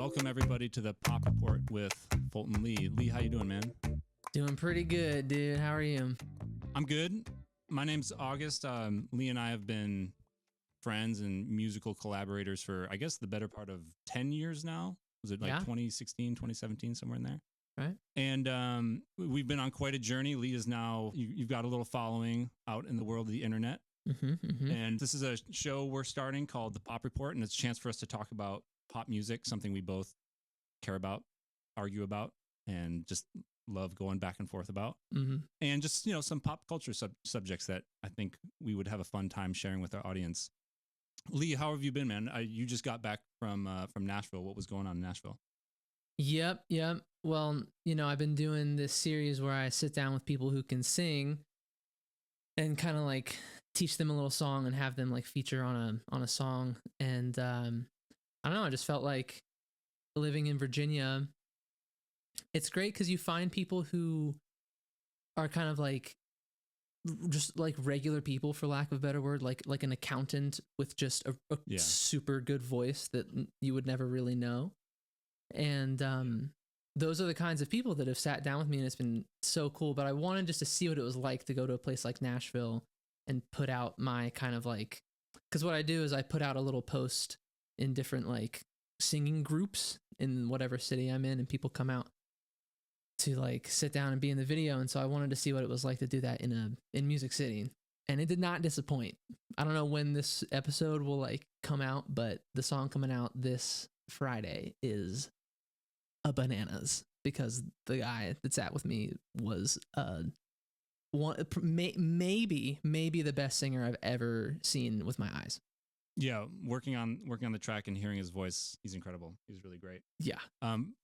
Welcome everybody to the Pop Report with Fulton Lee. Lee, how you doing, man? Doing pretty good, dude. How are you? I'm good. My name's August. Lee and I have been friends and musical collaborators for, I guess, the better part of 10 years now. Was it like 2016, 2017, somewhere in there? Right. And we've been on quite a journey. Lee is now, you've got a little following out in the world of the internet. And this is a show we're starting called The Pop Report, and it's a chance for us to talk about pop music, something we both care about, argue about, and just love going back and forth about. And just, some pop culture subjects that I think we would have a fun time sharing with our audience. Lee, how have you been, man? You just got back from Nashville. What was going on in Nashville? Yep. Well, I've been doing this series where I sit down with people who can sing and kind of like teach them a little song and have them like feature on a song. And I don't know, I just felt like living in Virginia, it's great because you find people who are kind of like just like regular people, for lack of a better word, like an accountant with just a super good voice that you would never really know. And those are the kinds of people that have sat down with me, and it's been so cool. But I wanted just to see what it was like to go to a place like Nashville and put out my kind of like, because what I do is I put out a little post in different like singing groups in whatever city I'm in, and people come out to like sit down and be in the video. And so I wanted to see what it was like to do that in Music City, and it did not disappoint. I don't know when this episode will like come out, but the song coming out this Friday is a bananas, because the guy that sat with me was maybe the best singer I've ever seen with my eyes. Yeah, working on the track and hearing his voice, he's incredible. He's really great. Yeah.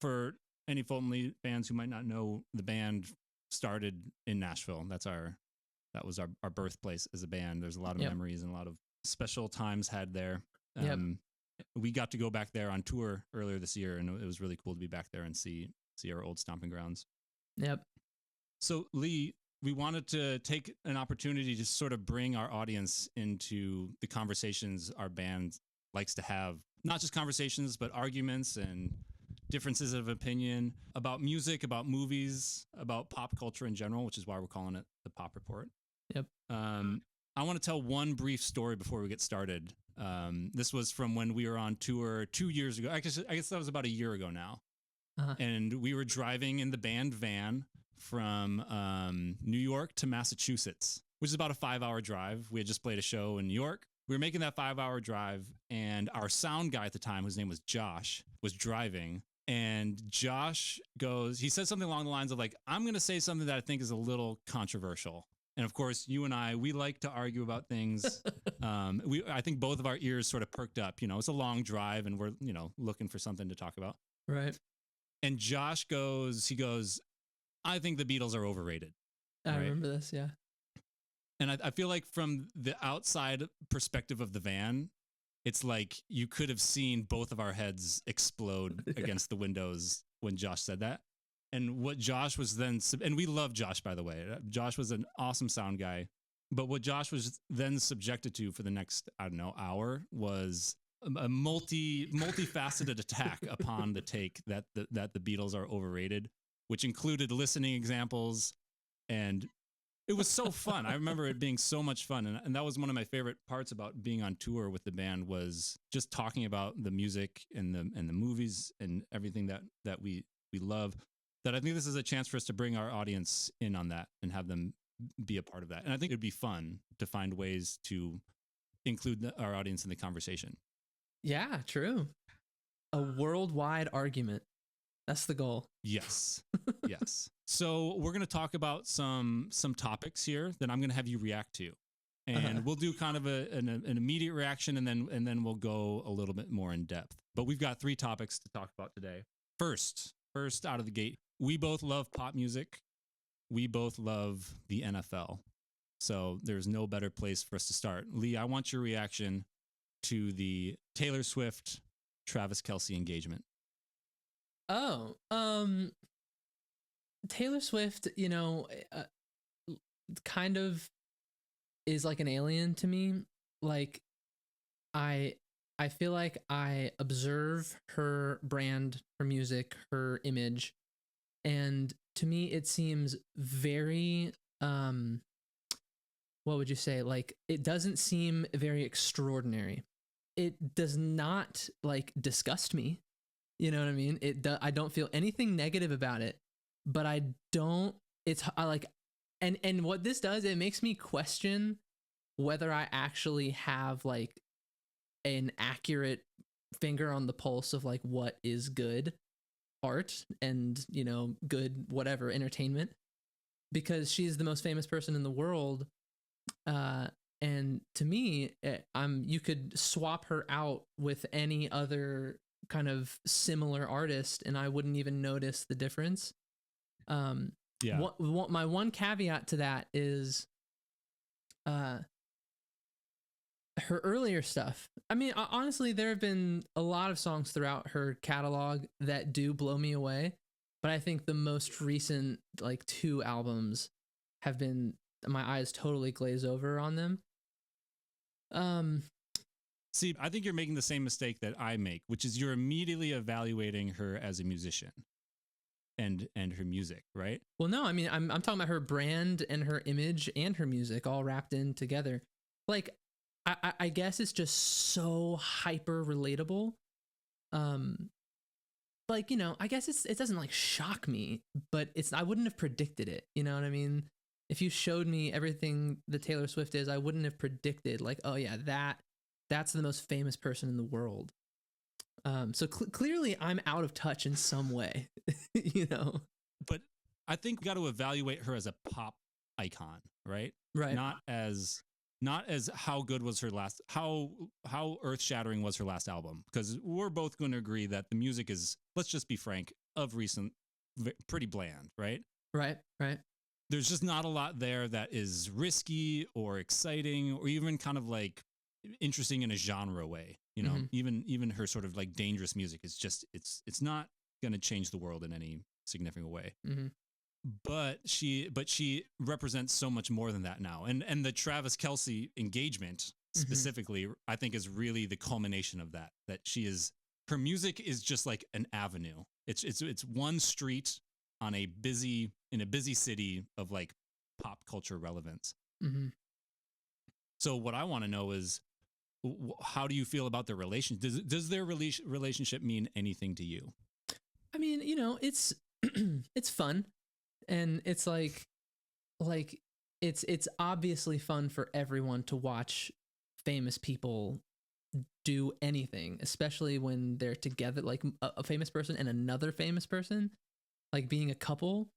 For any Fulton Lee fans who might not know, the band started in Nashville. That was our birthplace as a band. There's a lot of memories and a lot of special times had there. We got to go back there on tour earlier this year, and it was really cool to be back there and see our old stomping grounds. Yep. So Lee, we wanted to take an opportunity to sort of bring our audience into the conversations our band likes to have. Not just conversations, but arguments and differences of opinion about music, about movies, about pop culture in general, which is why we're calling it the Pop Report. Yep. I want to tell one brief story before we get started. This was from when we were on tour 2 years ago. I guess that was about a year ago now. And we were driving in the band van from New York to Massachusetts, which is about a 5-hour drive. We had just played a show in New York. We were making that 5-hour drive, and our sound guy at the time, whose name was Josh, was driving. And Josh he said something along the lines of like, I'm going to say something that I think is a little controversial. And of course, you and I, we like to argue about things. I think both of our ears sort of perked up. It's a long drive, and we're, looking for something to talk about. Right. And Josh goes, I think the Beatles are overrated. I remember this, yeah. And I feel like from the outside perspective of the van, it's like you could have seen both of our heads explode against the windows when Josh said that. And what Josh was then, and we love Josh, by the way. Josh was an awesome sound guy. But what Josh was then subjected to for the next, hour was a multifaceted attack upon the take that the Beatles are overrated, which included listening examples. And it was so fun. I remember it being so much fun. And that was one of my favorite parts about being on tour with the band, was just talking about the music and the movies and everything that we love. That I think this is a chance for us to bring our audience in on that and have them be a part of that. And I think it'd be fun to find ways to include our audience in the conversation. Yeah, true. A worldwide argument. That's the goal. Yes. Yes. So we're going to talk about some topics here that I'm going to have you react to. And we'll do kind of an immediate reaction, and then we'll go a little bit more in depth. But we've got 3 topics to talk about today. First out of the gate, we both love pop music. We both love the NFL. So there's no better place for us to start. Lee, I want your reaction to the Taylor Swift, Travis Kelce engagement. Oh, Taylor Swift, kind of is like an alien to me. Like, I I feel like I observe her brand, her music, her image, and to me it seems very what would you say? Like, it doesn't seem very extraordinary. It does not like disgust me. You know what I mean? I don't feel anything negative about it, but I don't. I like, and what this does, it makes me question whether I actually have like an accurate finger on the pulse of like what is good art and, you know, good whatever entertainment, because she's the most famous person in the world. And to me, you could swap her out with any other kind of similar artist and I wouldn't even notice the difference. Yeah. My one caveat to that is her earlier stuff. I mean, honestly, there have been a lot of songs throughout her catalog that do blow me away, but I think the most recent like 2 albums have been, my eyes totally glaze over on them. See, I think you're making the same mistake that I make, which is you're immediately evaluating her as a musician and her music, right? Well, no, I mean, I'm talking about her brand and her image and her music all wrapped in together. Like, I guess it's just so hyper relatable. Like, you know, I guess it doesn't like shock me, but I wouldn't have predicted it. You know what I mean? If you showed me everything that Taylor Swift is, I wouldn't have predicted like, oh yeah, that's the most famous person in the world. So clearly I'm out of touch in some way, you know. But I think we got to evaluate her as a pop icon, right? Right. Not as how good was her last, how earth-shattering was her last album, because we're both going to agree that the music is, let's just be frank, of recent pretty bland, right? Right. There's just not a lot there that is risky or exciting or even kind of like interesting in a genre way, you know. Even her sort of like dangerous music is just it's not going to change the world in any significant way. But she represents so much more than that now, and the Travis Kelce engagement specifically, I think, is really the culmination of that her music is just like an avenue. It's one street in a busy city of like pop culture relevance. So what I want to know is, how do you feel about their relationship? Does their relationship mean anything to you? I mean, you know, it's it's fun, and it's like it's obviously fun for everyone to watch famous people do anything, especially when they're together, like a famous person and another famous person, like being a couple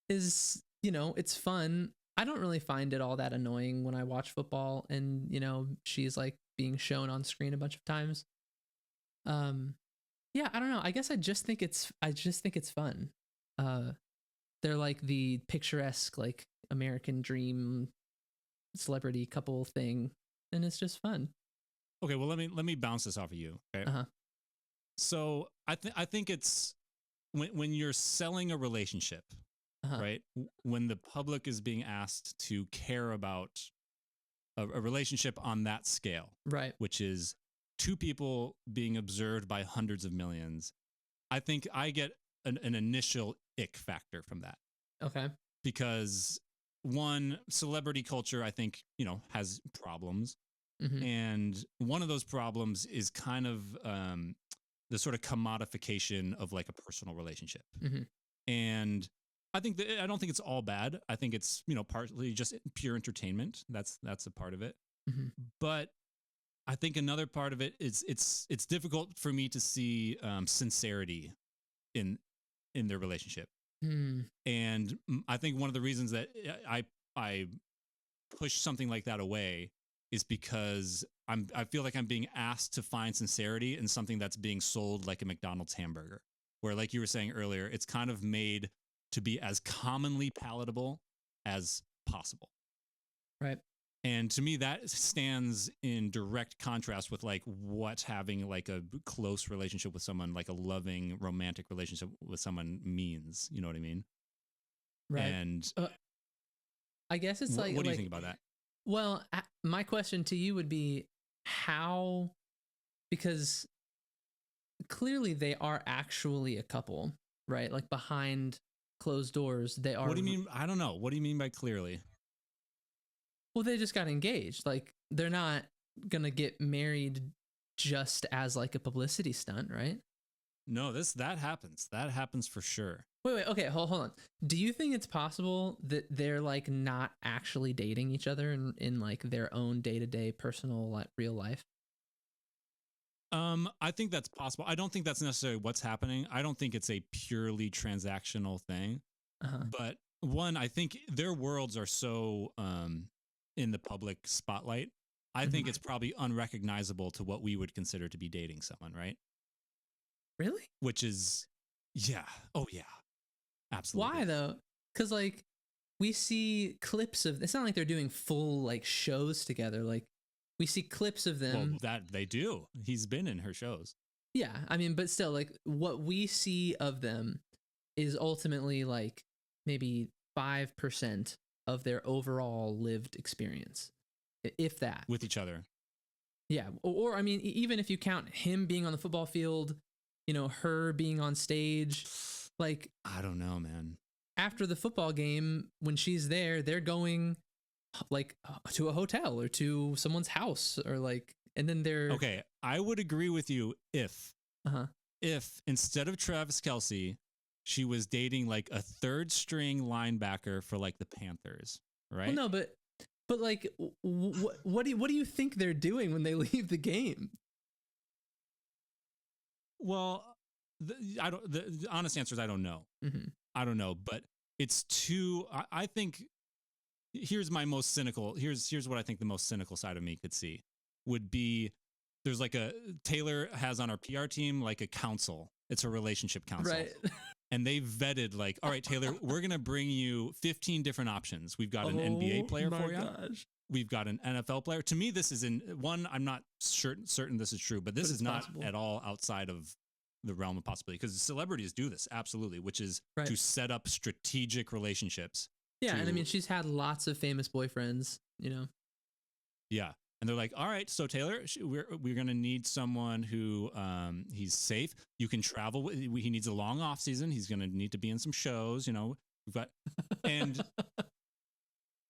is, you know, it's fun. I don't really find it all that annoying when I watch football and, you know, she's like being shown on screen a bunch of times. Yeah, I don't know. I guess I just think it's fun. They're like the picturesque, like American dream celebrity couple thing, and it's just fun. Okay, well let me bounce this off of you. Okay. So I think it's when you're selling a relationship, right? When the public is being asked to care about a relationship on that scale, right? Which is 2 people being observed by hundreds of millions, I think I get an initial ick factor from that. Okay. Because one, celebrity culture, I think, you know, has problems. And one of those problems is kind of the sort of commodification of like a personal relationship. And I think I don't think it's all bad. I think it's, you know, partly just pure entertainment. That's a part of it. But I think another part of it is it's difficult for me to see sincerity in their relationship. And I think one of the reasons that I push something like that away is because I feel like I'm being asked to find sincerity in something that's being sold like a McDonald's hamburger, where, like you were saying earlier, it's kind of made to be as commonly palatable as possible. Right. And to me, that stands in direct contrast with like what having like a close relationship with someone, like a loving romantic relationship with someone means. You know what I mean? Right. And I guess it's what do you think about that? Well, my question to you would be, how because clearly they are actually a couple, right? Like behind closed doors, they are. What do you mean? I don't know. What do you mean by clearly? Well, they just got engaged. Like they're not gonna get married just as like a publicity stunt, right? No, that happens. That happens for sure. Wait. Okay, hold on. Do you think it's possible that they're like not actually dating each other in like their own day-to-day personal like real life? I think that's possible. I don't think that's necessarily what's happening. I don't think it's a purely transactional thing. Uh-huh. But one, I think their worlds are so in the public spotlight. I think it's probably unrecognizable to what we would consider to be dating someone, right? Really? Which is, yeah. Oh, yeah. Absolutely. Why though? Because like we see clips of. It's not like they're doing full like shows together. Like we see clips of them. Well, that they do. He's been in her shows. Yeah, I mean, but still, like what we see of them is ultimately like maybe 5% of their overall lived experience, if that. With each other. Yeah, or I mean, even if you count him being on the football field, you know, her being on stage, like I don't know, man. After the football game, when she's there, they're going like to a hotel or to someone's house or like, and then they're okay. I would agree with you if instead of Travis Kelce, she was dating like a third string linebacker for like the Panthers, right? Well, no, but like, what do you think they're doing when they leave the game? Well, the honest answer is I don't know. Mm-hmm. I don't know, but it's too. I think here's my most cynical. Here's what I think the most cynical side of me could see would be. There's like Taylor has on our PR team like a council. It's a relationship council. Right. And they vetted like, all right, Taylor, we're going to bring you 15 different options. We've got an NBA player for you. Gosh. We've got an NFL player. To me, this is I'm not certain this is true, but this is not possible. At all outside of the realm of possibility because celebrities do this. Absolutely. Which is to set up strategic relationships. Yeah. And I mean, she's had lots of famous boyfriends, you know? Yeah. And they're like, all right, so Taylor, we're going to need someone who he's safe. You can travel. He needs a long off season. He's going to need to be in some shows, you know. We've got, and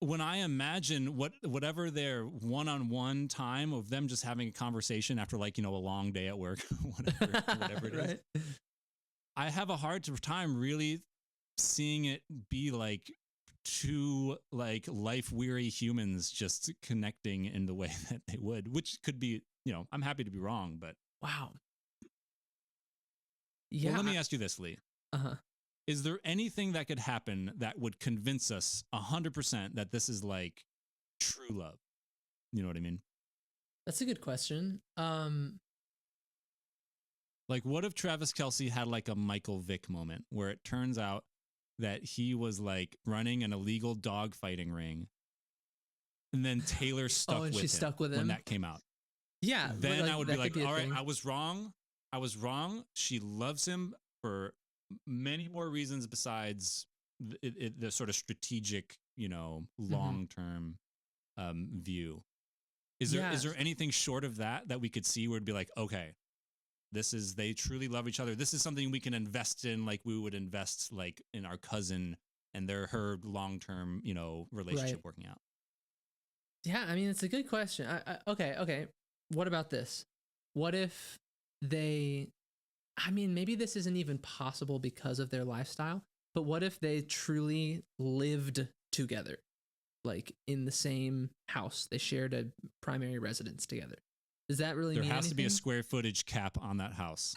when I imagine whatever their one-on-one time of them just having a conversation after like, you know, a long day at work, whatever it is, I have a hard time really seeing it be like two like life weary humans just connecting in the way that they would, which could be, you know, I'm happy to be wrong, but wow. Yeah. Well, let me ask you this, Lee. Is there anything that could happen that would convince us 100% that this is like true love? You know what I mean? That's a good question. Like what if Travis Kelce had like a Michael Vick moment where it turns out that he was like running an illegal dog fighting ring. And then Taylor stuck with him when that came out. Yeah. Then like, I would be like, all right, I was wrong. She loves him for many more reasons besides the sort of strategic, you know, long-term view. Is there anything short of that we could see where it'd be like, okay, they truly love each other. This is something we can invest in, like we would invest like in our cousin and her long-term, you know, relationship working out. Yeah, I mean, it's a good question. Okay. What about this? What if maybe this isn't even possible because of their lifestyle, but what if they truly lived together, like in the same house? They shared a primary residence together. Does that really mean anything? There has to be a square footage cap on that house.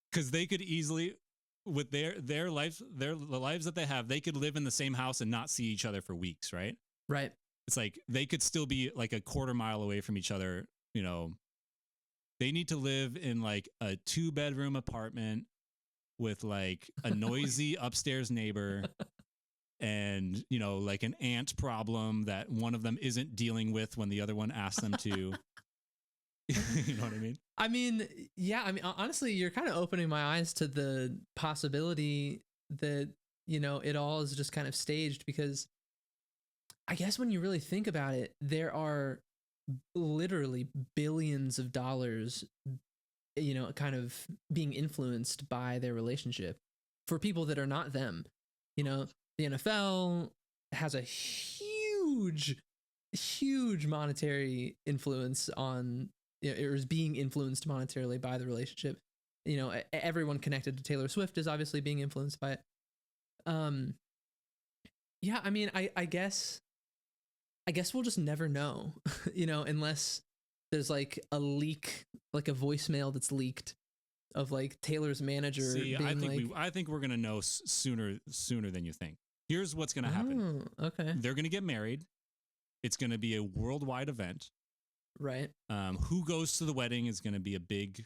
Because they could easily, with their life, the lives that they have, they could live in the same house and not see each other for weeks, right? Right. It's like they could still be like a quarter mile away from each other, you know. They need to live in like a 2-bedroom apartment with like a noisy upstairs neighbor. And, you know, like an ant problem that one of them isn't dealing with when the other one asks them to. You know what I mean? I mean, yeah. I mean, honestly, you're kind of opening my eyes to the possibility that, you know, it all is just kind of staged because I guess when you really think about it, there are literally billions of dollars, kind of being influenced by their relationship for people that are not them. The NFL has a huge monetary influence on, or is being influenced monetarily by the relationship. Everyone connected to Taylor Swift is obviously being influenced by it. Yeah, I mean, I guess we'll just never know, unless there's like a leak, like a voicemail that's leaked of like Taylor's manager. See, being I think we're gonna know sooner than you think. Here's what's gonna happen. Okay. They're gonna get married. It's gonna be a worldwide event. Right. Who goes to the wedding is gonna be a big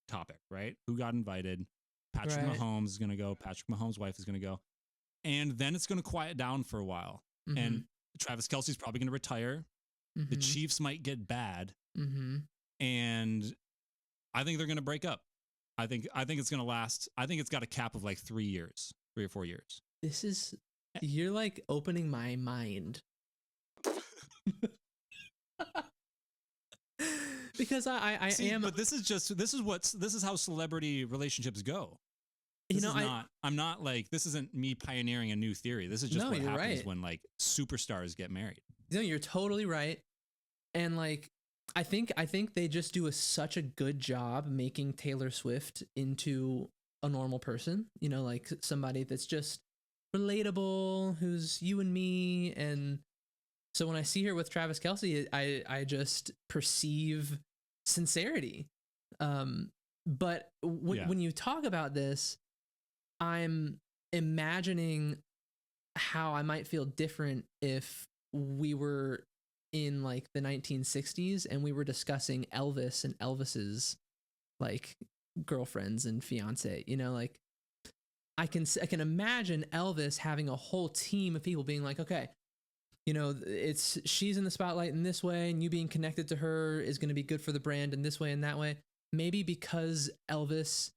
topic, right? Who got invited? Patrick Mahomes is gonna go. Patrick Mahomes' wife is gonna go, and then it's gonna quiet down for a while. Mm-hmm. And Travis Kelce's probably gonna retire. Mm-hmm. The Chiefs might get bad, mm-hmm. and I think they're gonna break up. I think it's gonna last. I think it's got a cap of like 3 or 4 years. You're like opening my mind. Because I See, am, but this is how celebrity relationships go. I'm not like, this isn't me pioneering a new theory. This is just what happens when like superstars get married. No, you're totally right. And like, I think they just do such a good job making Taylor Swift into a normal person, like somebody that's just relatable, who's you and me. And so when I see her with Travis Kelce, I just perceive sincerity. But when you talk about this, I'm imagining how I might feel different if we were in like the 1960s and we were discussing Elvis and Elvis's like girlfriends and fiance, like I can imagine Elvis having a whole team of people being like, okay, she's in the spotlight in this way, and you being connected to her is going to be good for the brand in this way and that way. Maybe because Elvis,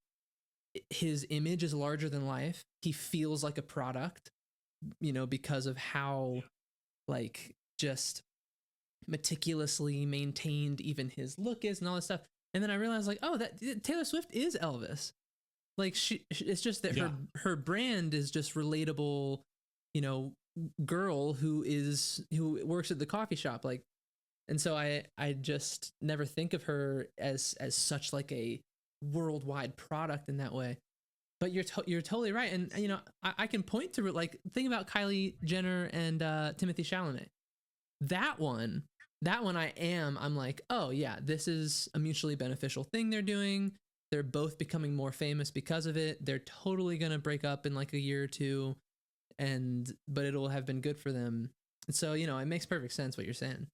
his image is larger than life, he feels like a product, because of how like just meticulously maintained even his look is and all this stuff. And then I realized like, oh, that Taylor Swift is Elvis. Like it's just that her brand is just relatable, girl who works at the coffee shop. Like, and so I just never think of her as such like a worldwide product in that way. But you're totally right. And I can point to it, like think about Kylie Jenner and Timothée Chalamet. That one I'm like, oh yeah, this is a mutually beneficial thing they're doing. They're both becoming more famous because of it. They're totally going to break up in like a year or two, but it'll have been good for them. And so, it makes perfect sense what you're saying.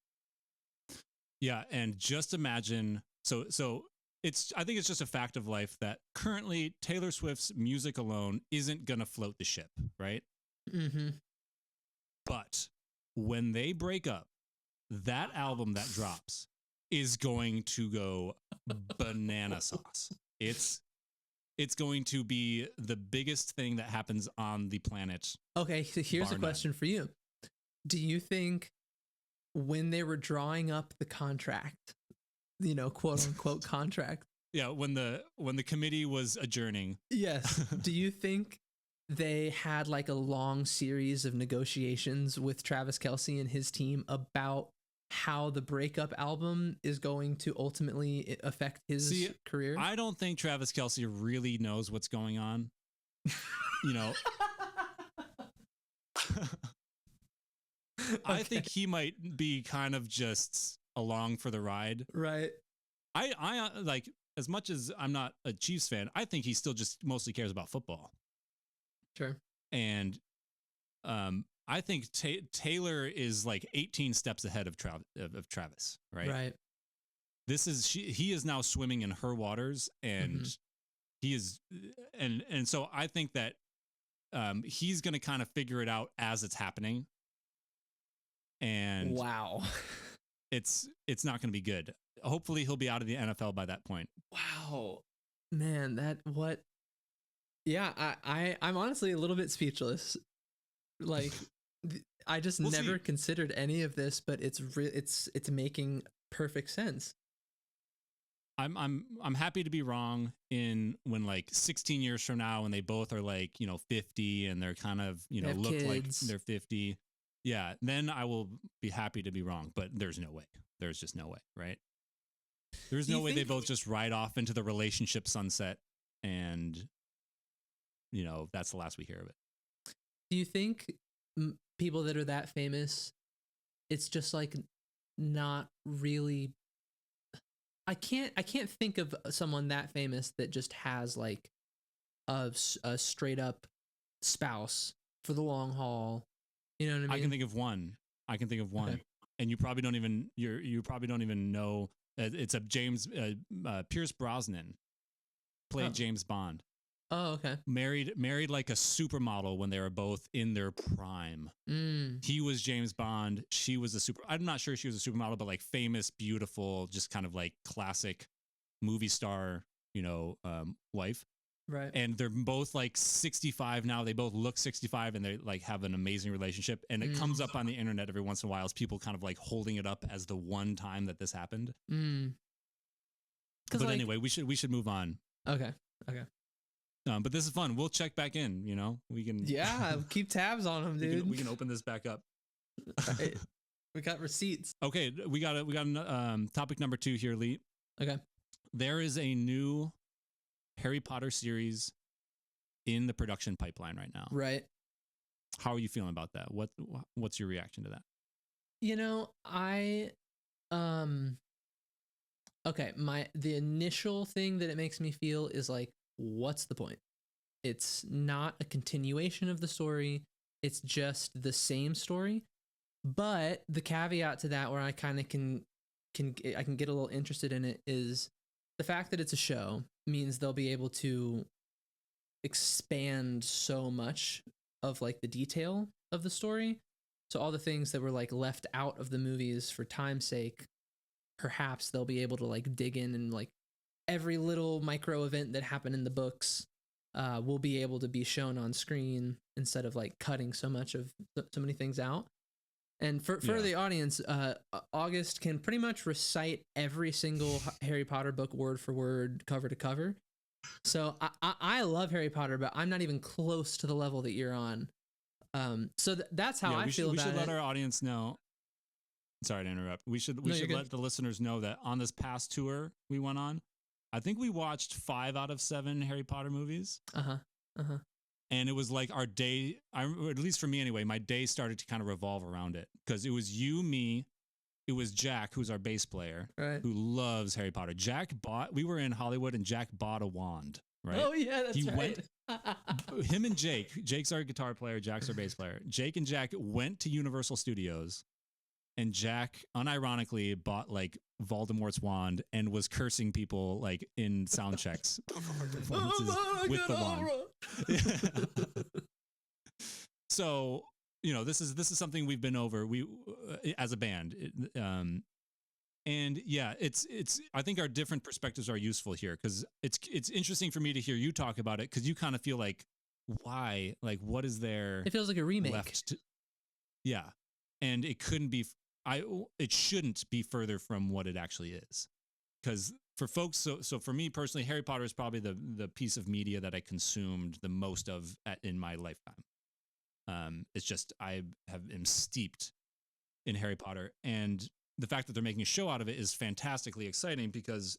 Yeah. And just imagine, so I think it's just a fact of life that currently Taylor Swift's music alone isn't going to float the ship, right? Mm-hmm. But when they break up, that album that drops is going to go banana sauce. It's going to be the biggest thing that happens on the planet. Okay, so here's a question for you. Do you think when they were drawing up the contract, quote unquote contract? Yeah, when the committee was adjourning. Yes. Do you think they had like a long series of negotiations with Travis Kelce and his team about how the breakup album is going to ultimately affect his career? I don't think Travis Kelce really knows what's going on. I think he might be kind of just along for the ride. Right. I like, as much as I'm not a Chiefs fan, I think he still just mostly cares about football. Sure. And I think Taylor is like 18 steps ahead of Travis, right? Right. He is now swimming in her waters, and he is, and so I think that he's going to kind of figure it out as it's happening. And wow, it's not going to be good. Hopefully he'll be out of the NFL by that point. Wow, man, yeah, I'm honestly a little bit speechless. Like, I just never considered any of this, but it's making perfect sense. I'm happy to be wrong in when like 16 years from now, when they both are like, 50 and they're kind of, look kids. like they're 50. Yeah. Then I will be happy to be wrong, but there's no way. There's just no way. Right. There's no way they both just ride off into the relationship sunset and, that's the last we hear of it. Do you think people that are that famous, it's just like not really, I can't think of someone that famous that just has like a straight up spouse for the long haul. You know what I mean? I can think of one. Okay. And you probably don't even know. It's a Pierce Brosnan played James Bond. Oh, okay. Married like a supermodel when they were both in their prime. He was James Bond. She was I'm not sure she was a supermodel, but like famous, beautiful, just kind of like classic movie star, wife. Right. And they're both like 65 now. They both look 65 and they like have an amazing relationship. And it comes up on the internet every once in a while as people kind of like holding it up as the one time that this happened. But like, anyway, we should move on. Okay. But this is fun. We'll check back in, we can. Yeah. Keep tabs on them, dude. We can open this back up. Right. We got receipts. Okay. We got topic number 2 here, Lee. Okay. There is a new Harry Potter series in the production pipeline right now. Right. How are you feeling about that? What's your reaction to that? Okay, the initial thing that it makes me feel is like, what's the point? It's not a continuation of the story. It's just the same story. But the caveat to that, where I kind of can get a little interested in it, is the fact that it's a show means they'll be able to expand so much of like the detail of the story. So all the things that were like left out of the movies for time's sake, perhaps they'll be able to like dig in, and like every little micro event that happened in the books will be able to be shown on screen instead of like cutting so many things out. And for the audience, August can pretty much recite every single Harry Potter book word for word, cover to cover. So I love Harry Potter, but I'm not even close to the level that you're on. So that's how I feel about it. We should let our audience know. Sorry to interrupt. We should let the listeners know that on this past tour we went on, I think we watched 5 out of 7 Harry Potter movies. And it was like our day, at least for me anyway, my day started to kind of revolve around it, because it was you, me, it was Jack, who's our bass player, right, who loves Harry Potter. We were in Hollywood and Jack bought a wand, right? Oh yeah, that's right. Him and Jake's our guitar player, Jack's our bass player. Jake and Jack went to Universal Studios, and Jack unironically bought like Voldemort's wand and was cursing people like in sound checks with the wand. So, this is something we've been over as a band. And yeah, it's I think our different perspectives are useful here, because it's interesting for me to hear you talk about it, because you kind of feel like, why? Like, what is there? It feels like a remake. Yeah. And it shouldn't be further from what it actually is. Because for folks, so for me personally, Harry Potter is probably the piece of media that I consumed the most of in my lifetime. It's just, I am steeped in Harry Potter, and the fact that they're making a show out of it is fantastically exciting, because,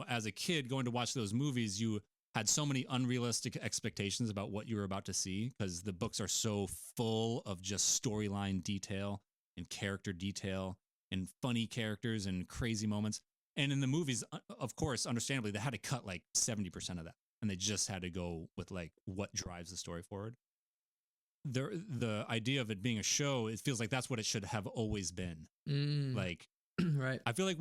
as a kid going to watch those movies, you had so many unrealistic expectations about what you were about to see, because the books are so full of just storyline detail and character detail and funny characters and crazy moments. And in the movies, of course, understandably, they had to cut like 70% of that, and they just had to go with like what drives the story forward. The idea of it being a show, it feels like that's what it should have always been. Like, right. I feel like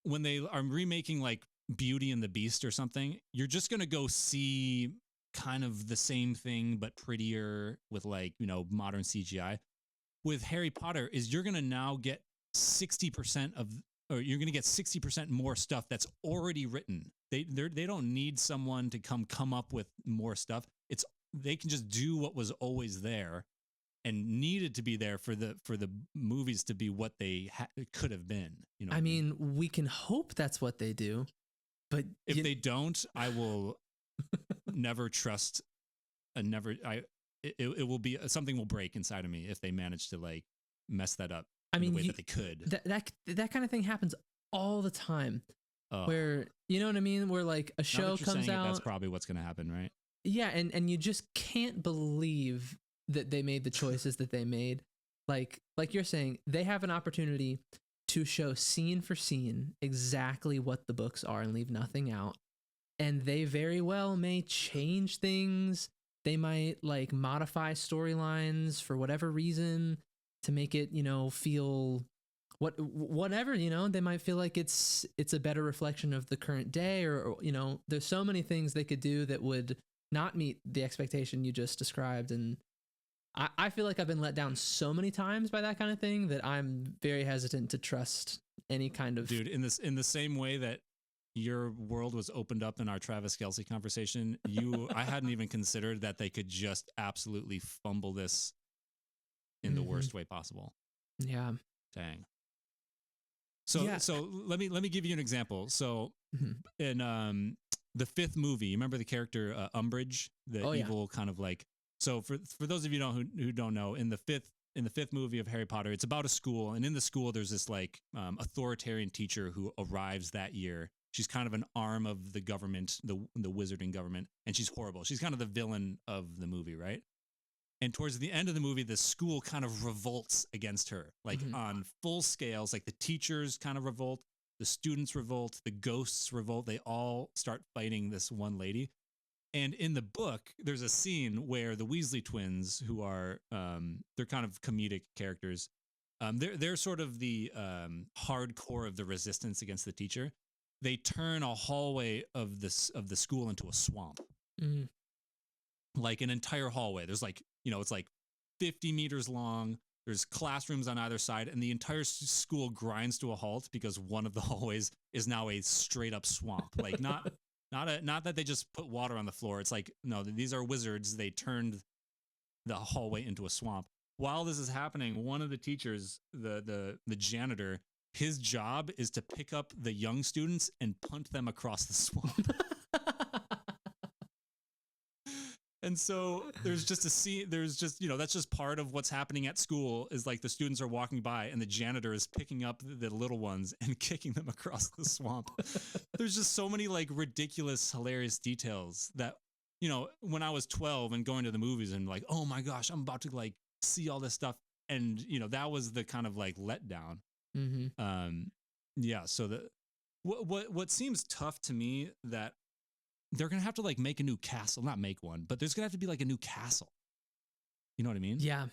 when they are remaking like Beauty and the Beast or something, you're just going to go see kind of the same thing, but prettier with like, modern CGI. With Harry Potter you're going to now get 60% you're going to get 60% more stuff that's already written. They don't need someone to come up with more stuff. They can just do what was always there, and needed to be there for the movies to be what they could have been. You know, I mean, we can hope that's what they do, but if they don't, I will never trust and never. It will be something will break inside of me if they manage to like mess that up. I mean, the way that they could. That kind of thing happens all the time. Oh. Where, you know what I mean? Where like a show comes out. That's probably what's going to happen, right? Yeah, and you just can't believe that they made the choices that they made. Like you're saying, they have an opportunity to show scene for scene exactly what the books are and leave nothing out. And they very well may change things. They might like modify storylines for whatever reason to make it, you know, feel whatever, you know, they might feel like it's a better reflection of the current day, or you know, there's so many things they could do that would not meet the expectation you just described. And I feel like I've been let down so many times by that kind of thing that I'm very hesitant to trust any kind of... Dude, in the same way that your world was opened up in our Travis Kelce conversation, I hadn't even considered that they could just absolutely fumble this in the worst way possible. Yeah. Dang. So let me give you an example. So in the fifth movie, you remember the character Umbridge, the evil kind of like... So for those of you who don't know, in the fifth movie of Harry Potter, it's about a school, and in the school there's this like authoritarian teacher who arrives that year. She's kind of an arm of the government, the wizarding government, and she's horrible. She's kind of the villain of the movie, right? And towards the end of the movie, the school kind of revolts against her, like on full scales. Like the teachers kind of revolt, the students revolt, the ghosts revolt. They all start fighting this one lady. And in the book, there's a scene where the Weasley twins, who are they're kind of comedic characters, they're sort of the hardcore of the resistance against the teacher. They turn a hallway of the school into a swamp, like an entire hallway. There's like, you know, it's like 50 meters long. There's classrooms on either side, and the entire school grinds to a halt because one of the hallways is now a straight up swamp. Like not that they just put water on the floor. It's like, no, these are wizards. They turned the hallway into a swamp. While this is happening, one of the teachers, the janitor, his job is to pick up the young students and punt them across the swamp. And so there's just a scene, there's just, you know, that's just part of what's happening at school is like the students are walking by and the janitor is picking up the little ones and kicking them across the swamp. There's just so many like ridiculous, hilarious details that, you know, when I was 12 and going to the movies and like, oh my gosh, I'm about to like see all this stuff. And, you know, that was the kind of like letdown. Yeah. So what seems tough to me that they're going to have to like make a new castle, not make one, but there's going to have to be like a new castle. You know what I mean? Yeah.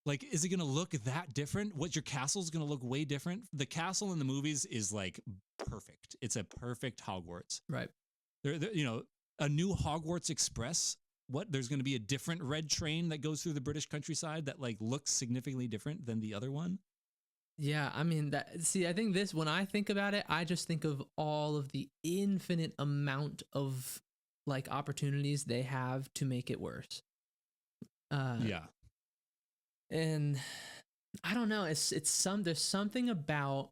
Like, is it going to look that different? What your castle's going to look way different. The castle in the movies is like perfect. It's a perfect Hogwarts. Right. There, you know, a new Hogwarts Express. What? There's going to be a different red train that goes through the British countryside that like looks significantly different than the other one. Yeah, I mean, I think this, when I think about it, I just think of all of the infinite amount of like opportunities they have to make it worse. Yeah. And I don't know, there's something about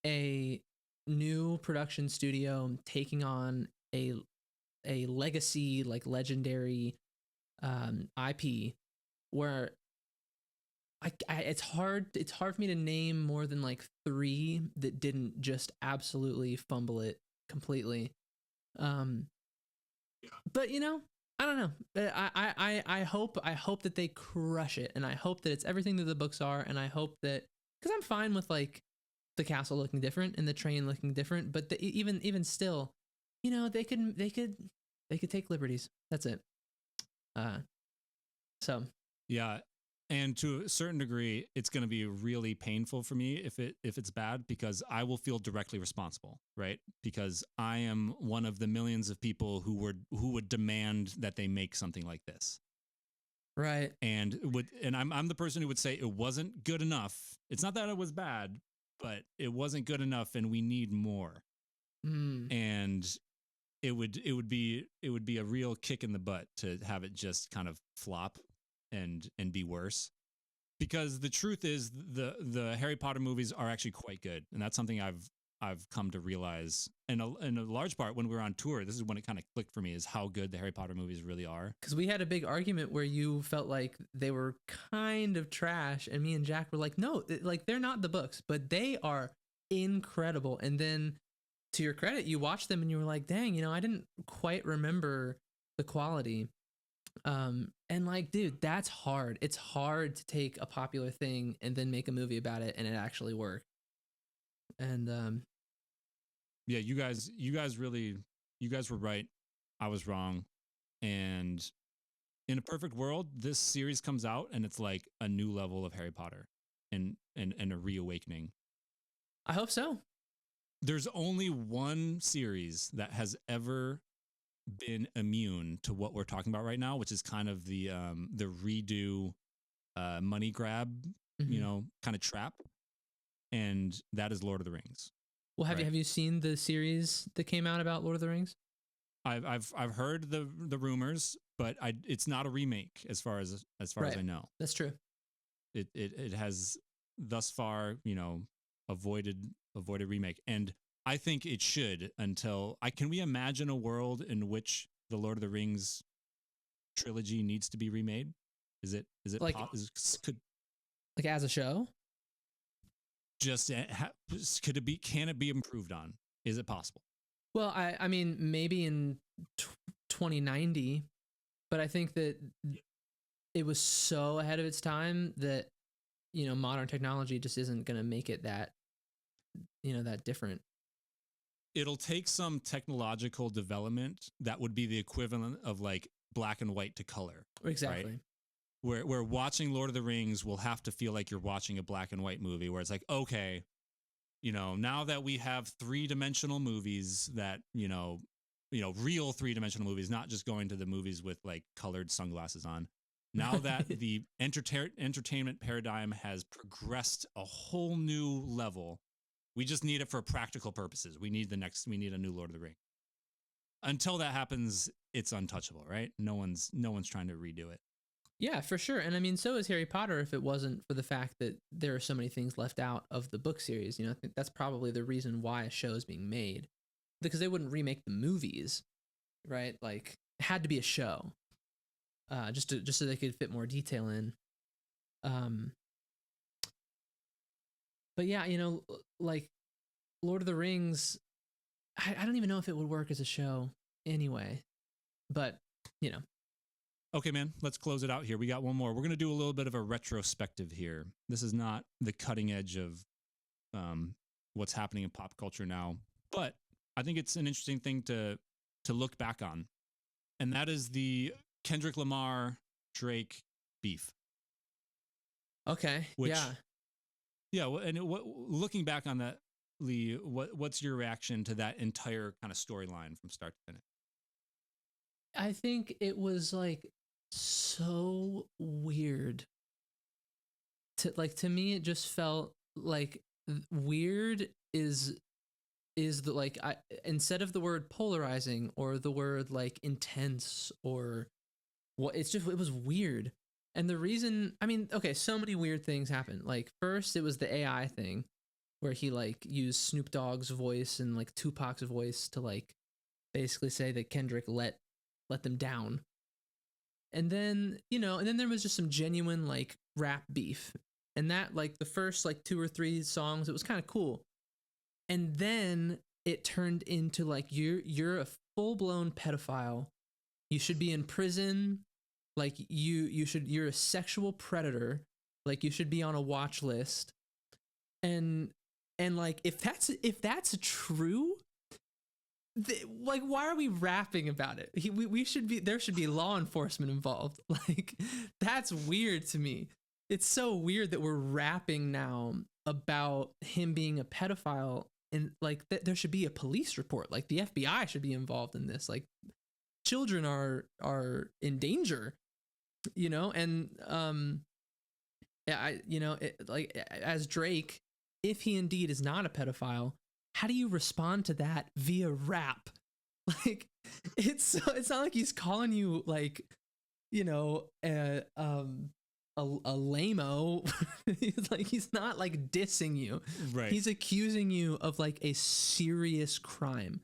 a new production studio taking on a legacy, like legendary IP where it's hard for me to name more than like 3 that didn't just absolutely fumble it completely. But you know, I don't know. I hope that they crush it, and I hope that it's everything that the books are, and I hope that, because I'm fine with like the castle looking different and the train looking different, but even still, you know, they could take liberties. That's it. So yeah. And to a certain degree, it's going to be really painful for me if it's bad, because I will feel directly responsible, right? Because I am one of the millions of people who would demand that they make something like this, right? And I'm the person who would say it wasn't good enough. It's not that it was bad, but it wasn't good enough, and we need more. And it would be a real kick in the butt to have it just kind of flop. and be worse. Because the truth is, the Harry Potter movies are actually quite good, and that's something I've come to realize. And in a large part, when we were on tour, this is when it kind of clicked for me, is how good the Harry Potter movies really are. Because we had a big argument where you felt like they were kind of trash, and me and Jack were like, no, like they're not the books, but they are incredible. And then, to your credit, you watched them and you were like, dang, you know, I didn't quite remember the quality. And like, dude, that's hard. It's hard to take a popular thing and then make a movie about it and it actually work. And yeah, you guys were right. I was wrong. And in a perfect world, this series comes out and it's like a new level of Harry Potter and a reawakening. I hope so. There's only one series that has ever been immune to what we're talking about right now, which is kind of the redo money grab, you know, kind of trap, and that is Lord of the Rings. Well, have you seen the series that came out about Lord of the Rings? I've heard the rumors, but it's not a remake as far as I know. That's true. It has thus far, you know, avoided remake, and I think it should until can we imagine a world in which the Lord of the Rings trilogy needs to be remade? Is it like like as a show? Just could it be? Can it be improved on? Is it possible? Well, I mean maybe in 2090, but I think that it was so ahead of its time that, you know, modern technology just isn't going to make it that, you know, that different. It'll take some technological development that would be the equivalent of like black and white to color. Exactly. Right? Where watching Lord of the Rings will have to feel like you're watching a black and white movie where it's like, okay, you know, now that we have 3-dimensional movies that, you know, real 3-dimensional movies, not just going to the movies with like colored sunglasses on. Now that the entertainment paradigm has progressed a whole new level, we just need it for practical purposes. We need a new Lord of the Rings. Until that happens, it's untouchable, right? No one's trying to redo it. Yeah, for sure. And I mean, so is Harry Potter if it wasn't for the fact that there are so many things left out of the book series. You know, I think that's probably the reason why a show is being made. Because they wouldn't remake the movies, right? Like, it had to be a show. Just so they could fit more detail in. But yeah, you know, like Lord of the Rings, I don't even know if it would work as a show anyway, but you know. Okay, man, let's close it out here. We got one more. We're going to do a little bit of a retrospective here. This is not the cutting edge of what's happening in pop culture now, but I think it's an interesting thing to look back on. And that is the Kendrick Lamar Drake beef. Okay. Yeah. Yeah, and looking back on that, Lee, what's your reaction to that entire kind of storyline from start to finish? I think it was like so weird. To me, it just felt like weird is the like instead of the word polarizing or the word like intense or what, it was weird. And the reason, I mean, okay, so many weird things happened. Like first it was the AI thing where he like used Snoop Dogg's voice and like Tupac's voice to like basically say that Kendrick let them down. And then, you know, and then there was just some genuine like rap beef. And that like the first like 2 or 3 songs, it was kind of cool. And then it turned into like you're a full-blown pedophile. You should be in prison. Like you're a sexual predator. Like you should be on a watch list. And like if that's true, like why are we rapping about it? There should be law enforcement involved. Like that's weird to me. It's so weird that we're rapping now about him being a pedophile, and like there should be a police report. Like the FBI should be involved in this. Like children are in danger, you know. And like as Drake, if he indeed is not a pedophile, how do you respond to that via rap? Like it's not like he's calling you like you know, a lame-o. He's not like dissing you. Right. He's accusing you of like a serious crime.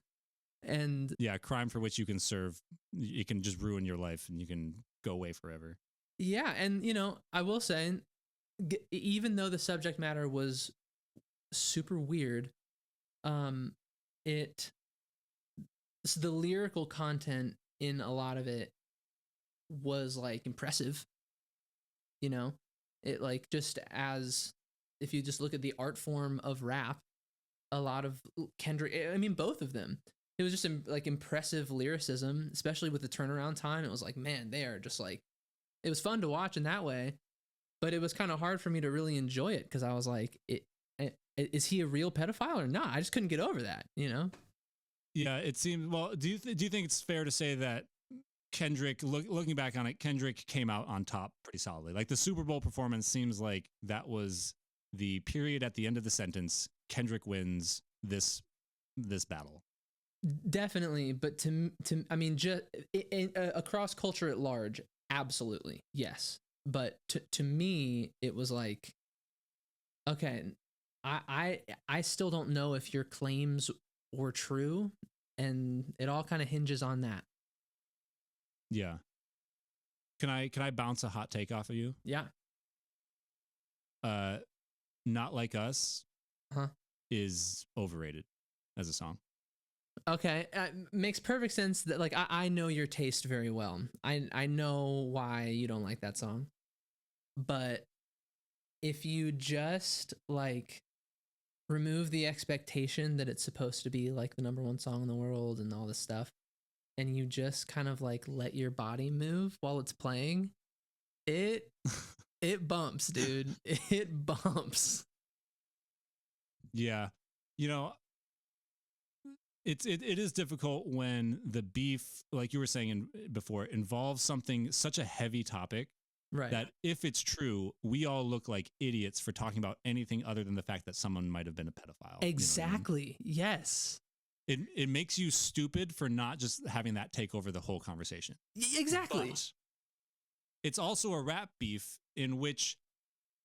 And yeah, crime for which you can serve, it can just ruin your life and you can go away forever. Yeah, and you know, I will say, even though the subject matter was super weird, it so the lyrical content in a lot of it was like impressive. You know, it like just as if you just look at the art form of rap, a lot of Kendrick, I mean, both of them, it was just like impressive lyricism, especially with the turnaround time. It was like, man, they are just like, it was fun to watch in that way, but it was kind of hard for me to really enjoy it because I was like, is he a real pedophile or not? I just couldn't get over that, you know? Yeah, it seems. Well, do you think it's fair to say that Kendrick, looking back on it, Kendrick came out on top pretty solidly? Like the Super Bowl performance seems like that was the period at the end of the sentence. Kendrick wins this battle. Definitely, but to I mean, just across culture at large, absolutely yes. But to me, it was like, okay, I still don't know if your claims were true, and it all kind of hinges on that. Yeah. Can I bounce a hot take off of you? Yeah. Not Like Us Huh? is overrated as a song. Okay, makes perfect sense that like I know your taste very well. I know why you don't like that song. But if you just like remove the expectation that it's supposed to be like the number one song in the world and all this stuff, and you just kind of like let your body move while it's playing, it bumps, dude. It bumps. Yeah. You know, it is difficult when the beef, like you were saying before, involves something such a heavy topic, right? That if it's true, we all look like idiots for talking about anything other than the fact that someone might have been a pedophile. Exactly. You know what I mean? Yes. It makes you stupid for not just having that take over the whole conversation. Exactly. But it's also a rap beef in which,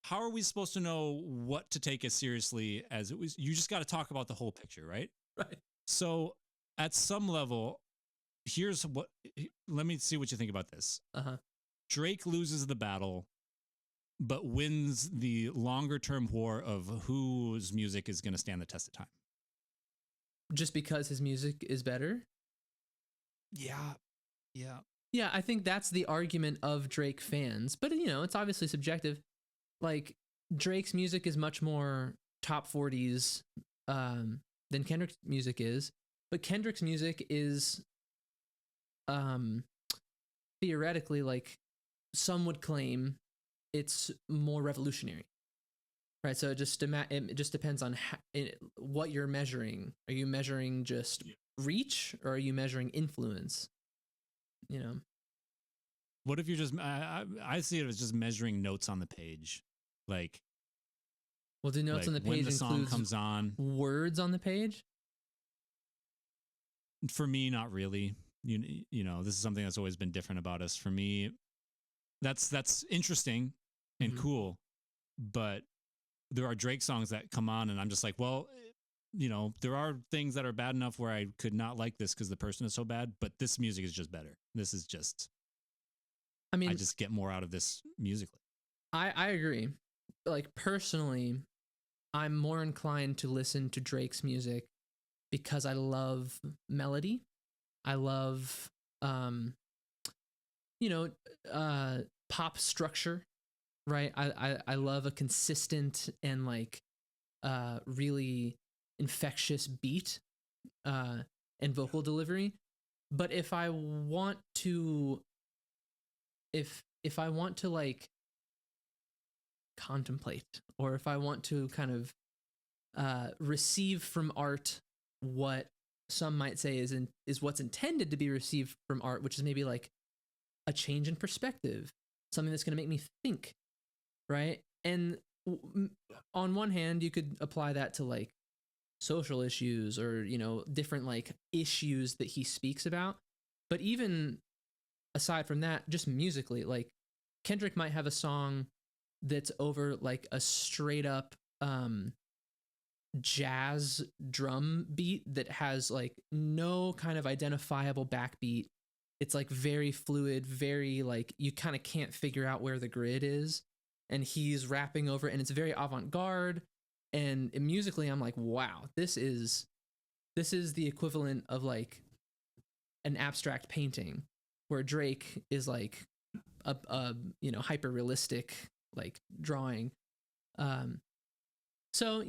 how are we supposed to know what to take as seriously as it was? You just got to talk about the whole picture, right? Right. So at some level, let me see what you think about this. Uh-huh. Drake loses the battle, but wins the longer term war of whose music is going to stand the test of time. Just because his music is better? Yeah. Yeah. Yeah, I think that's the argument of Drake fans, but you know, it's obviously subjective. Like Drake's music is much more top 40s than Kendrick's music is, but Kendrick's music is theoretically, like some would claim, it's more revolutionary. Right, so it just depends on what you're measuring. Are you measuring just reach, or are you measuring influence? You know, what if you're just? I see it as just measuring notes on the page, like. Well, do notes on the page when the song comes on, words on the page? For me, not really. You know, this is something that's always been different about us. For me, that's interesting and cool, but there are Drake songs that come on and I'm just like, well, you know, there are things that are bad enough where I could not like this because the person is so bad, but this music is just better. This is just, I mean, I just get more out of this musically. I agree. Like personally, I'm more inclined to listen to Drake's music because I love melody. I love, pop structure. Right. I love a consistent and like really infectious beat and vocal delivery. But if I want to like contemplate, or if I want to kind of receive from art what some might say is what's intended to be received from art, which is maybe like a change in perspective, something that's going to make me think. Right. And on one hand, you could apply that to like social issues or, you know, different like issues that he speaks about. But even aside from that, just musically, like Kendrick might have a song that's over like a straight up jazz drum beat that has like no kind of identifiable backbeat. It's like very fluid, very like you kind of can't figure out where the grid is. And he's rapping over it, and it's very avant-garde. And musically, I'm like, wow, this is the equivalent of like an abstract painting, where Drake is like a hyper realistic like drawing. So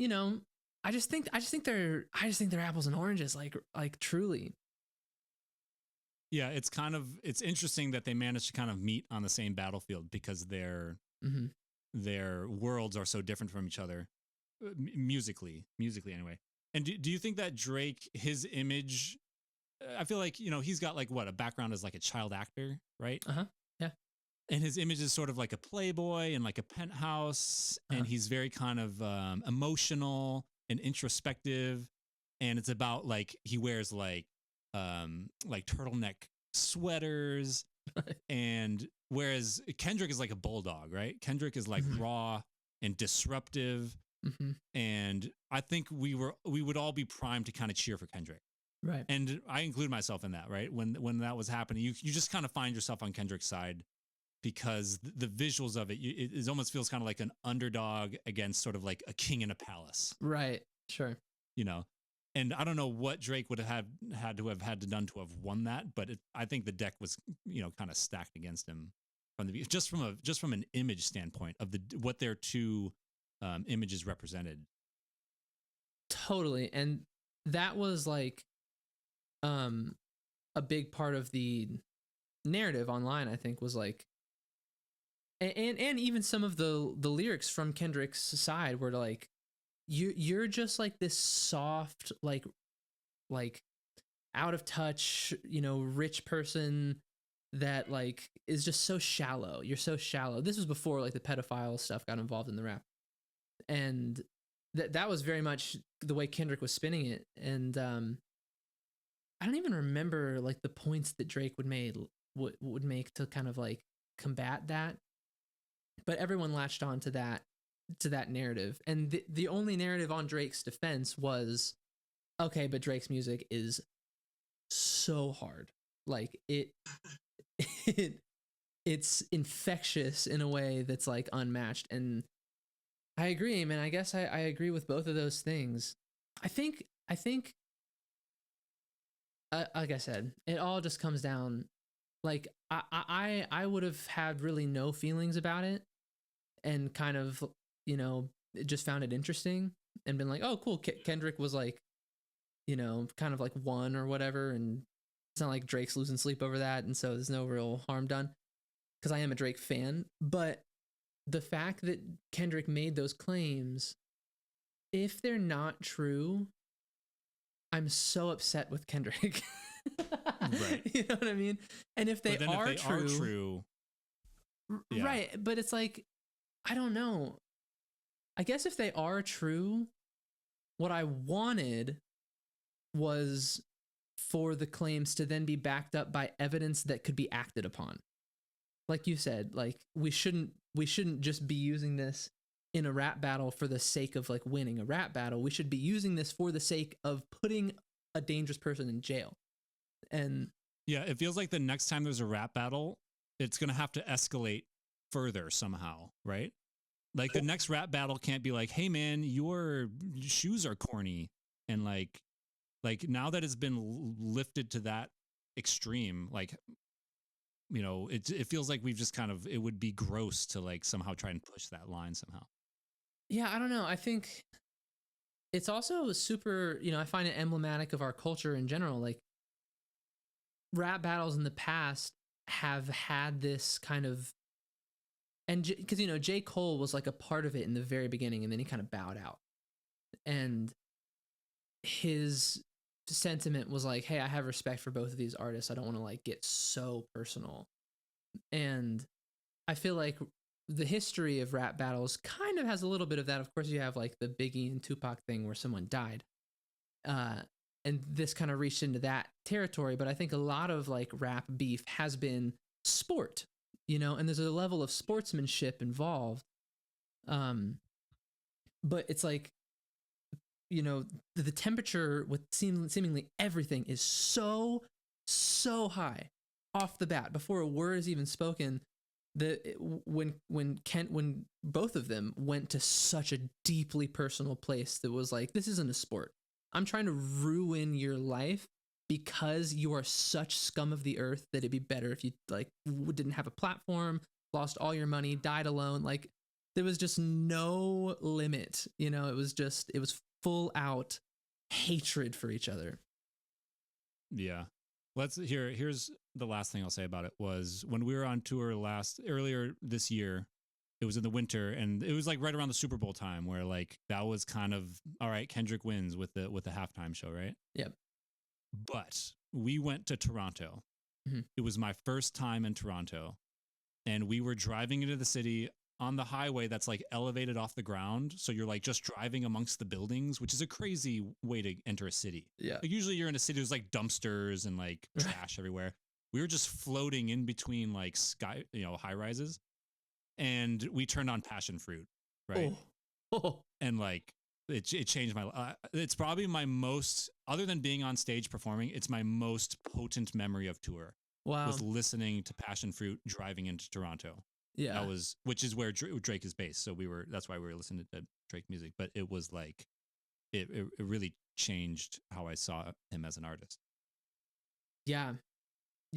I just think they're apples and oranges, like truly. Yeah, it's interesting that they managed to kind of meet on the same battlefield, because their worlds are so different from each other, musically anyway. And do you think that Drake, his image, I feel like, he's got like a background as like a child actor, right? Yeah. And his image is sort of like a playboy and like a penthouse, and he's very kind of emotional and introspective, and it's about like he wears like turtleneck sweaters, and whereas Kendrick is like a bulldog, right? Kendrick is like raw and disruptive, and I think we would all be primed to kind of cheer for Kendrick, right? And I include myself in that, right? When that was happening, you just kind of find yourself on Kendrick's side, because the visuals of it almost feels kind of like an underdog against sort of like a king in a palace. Right. Sure. And I don't know what Drake would have had to have won that, but I think the deck was, kind of stacked against him from just from an image standpoint of what their two images represented. Totally. And that was like a big part of the narrative online, I think, was like, and even some of the lyrics from Kendrick's side were like, you're just like this soft, like out of touch, rich person that like is just so shallow. You're so shallow. This was before like the pedophile stuff got involved in the rap, and that was very much the way Kendrick was spinning it. And I don't even remember like the points that Drake would make to kind of like combat that, but everyone latched on to that narrative. And the only narrative on Drake's defense was, okay, but Drake's music is so hard, like it's infectious in a way that's like unmatched. And I agree, man. I guess I agree with both of those things. I think like I said, it all just comes down, like I would have had really no feelings about it, and kind of just found it interesting and been like, oh cool, Kendrick was like kind of like won or whatever, and it's not like Drake's losing sleep over that, and so there's no real harm done, because I am a Drake fan. But the fact that Kendrick made those claims, if they're not true, I'm so upset with Kendrick. Right. You know what I mean? And if they are true, yeah. Right. But it's like, I don't know. I guess if they are true, what I wanted was for the claims to then be backed up by evidence that could be acted upon. Like you said, like we shouldn't just be using this in a rap battle for the sake of like winning a rap battle. We should be using this for the sake of putting a dangerous person in jail. And yeah, it feels like the next time there's a rap battle, it's going to have to escalate further somehow, right? Like the next rap battle can't be like, hey man, your shoes are corny. And like now that it's been lifted to that extreme, like, it feels like we've just kind of, it would be gross to like somehow try and push that line somehow. Yeah, I don't know. I think it's also super, I find it emblematic of our culture in general. Like rap battles in the past have had this kind of, and because, J. Cole was like a part of it in the very beginning, and then he kind of bowed out. And his sentiment was like, hey, I have respect for both of these artists. I don't want to like get so personal. And I feel like the history of rap battles kind of has a little bit of that. Of course, you have like the Biggie and Tupac thing where someone died. And this kind of reached into that territory. But I think a lot of like rap beef has been sport, you know, and there's a level of sportsmanship involved. But it's like, you know, the temperature with seemingly everything is so high off the bat before a word is even spoken. When both of them went to such a deeply personal place that was like, this isn't a sport. I'm trying to ruin your life because you are such scum of the earth that it'd be better if you like didn't have a platform, lost all your money, died alone. Like there was just no limit, you know. It was full out hatred for each other. Yeah. Here's the last thing I'll say about it was when we were on tour earlier this year, it was in the winter and it was like right around the Super Bowl time where like that was kind of all right, Kendrick wins with the halftime show, right? Yep. But we went to Toronto. Mm-hmm. It was my first time in Toronto and we were driving into the city on the highway that's like elevated off the ground. So you're like just driving amongst the buildings, which is a crazy way to enter a city. Yeah. Like usually you're in a city, there's like dumpsters and like trash everywhere. We were just floating in between like high rises, and we turned on passion fruit. Right. Oh. And like, it changed my life. It's probably my most, other than being on stage performing, it's my most potent memory of tour. Wow. Was listening to passion fruit driving into Toronto. Yeah, which is where Drake is based. So that's why we were listening to Drake music. But it was like, it really changed how I saw him as an artist. Yeah.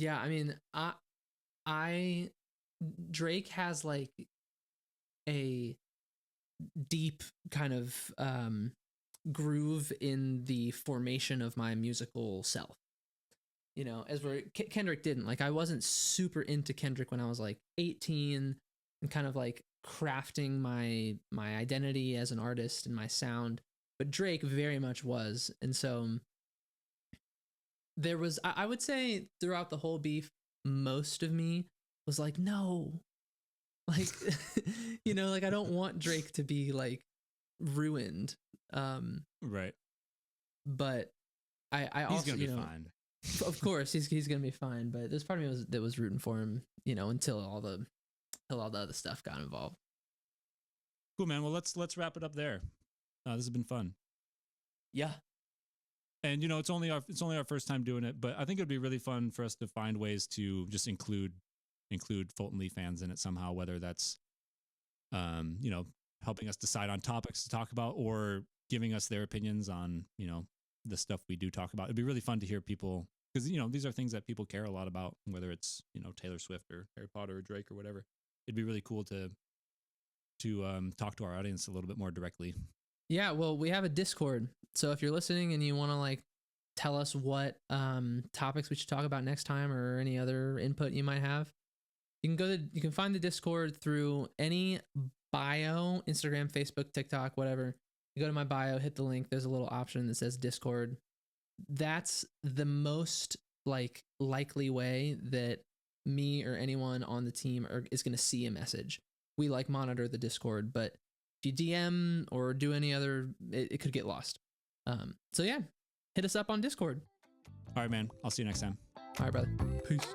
I mean, Drake has like a deep kind of groove in the formation of my musical self. You know, as where Kendrick didn't. Like, I wasn't super into Kendrick when I was like 18 and kind of like crafting my identity as an artist and my sound. But Drake very much was. And so there was, I would say throughout the whole beef, most of me was like, no, like, you know, like I don't want Drake to be like ruined. Right. But I also, he's gonna be fine. Of course, he's gonna be fine, but there's part of me that was rooting for him, you know, until all the other stuff got involved. Cool, man. Well, let's wrap it up there. This has been fun. Yeah, and you know, it's only our first time doing it, but I think it'd be really fun for us to find ways to just include Fulton Lee fans in it somehow, whether that's, you know, helping us decide on topics to talk about or giving us their opinions on, you know, the stuff we do talk about. It'd be really fun to hear people, because, you know, these are things that people care a lot about, whether it's, you know, Taylor Swift or Harry Potter or Drake or whatever. It'd be really cool to talk to our audience a little bit more directly. Yeah, well, we have a Discord, so if you're listening and you want to like tell us what topics we should talk about next time or any other input you might have, you can find the Discord through any bio, Instagram, Facebook, TikTok, whatever. You go to my bio, hit the link. There's a little option that says Discord. That's the most like likely way that me or anyone on the team is going to see a message. We like monitor the Discord, but if you DM or do any other, it could get lost. So yeah, hit us up on Discord. All right, man. I'll see you next time. All right, brother. Peace.